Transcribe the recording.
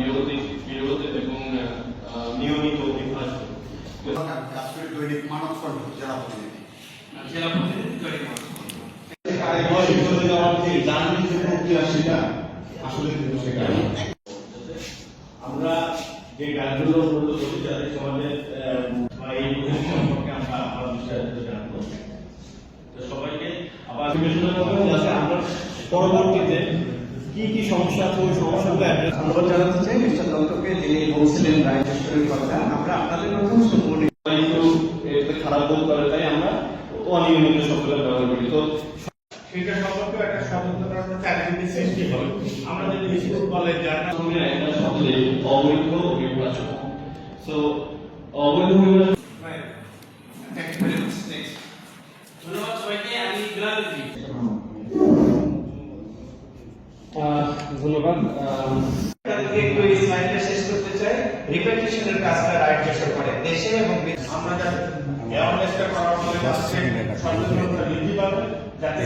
বিরোধী এবং নিয়মিত অভ্যাস দৈনিক মানব কর্ম জেলা প্রতিনিধি আমরা যে গাছগুলো মূলত সমাজের এই সম্পর্কে আমরা জানবো সবাইকে আবার আমরা পরবর্তীতে কি কি সমস্যা আছে ওই সমস্যাগুলো ধন্যবাদ জানাতে চাই মিস্টার দত্তকে যিনি বলছিলেন রাজ্যেশ্বরের কথা। আমরা আপনাদের মাধ্যমে একটু খারাপ বোধ করে তাই আমরা অনিয়মিত শব্দটা ব্যবহার করি। তো সেটা সম্পর্কে একটা সচেতনতা চারিদিকে সৃষ্টি হবে। আমরা যদি স্কুল কলেজ যারা একটা শব্দ অবৈধ নির্বাচন, সো অবৈধ নির্বাচন ধন্যবাদ সবাইকে। আমি বিলাল ধন্যবাদ। একটু এই স্লাইডটা শেষ করতে চাই। রিপ্রেজেন্টেশনের কাজটা রাজ্য করে দেশে এবং আমরা যাতে অ্যাওয়ারনেসটা করার ফলে সচেতনতা বৃদ্ধি পাবে যাতে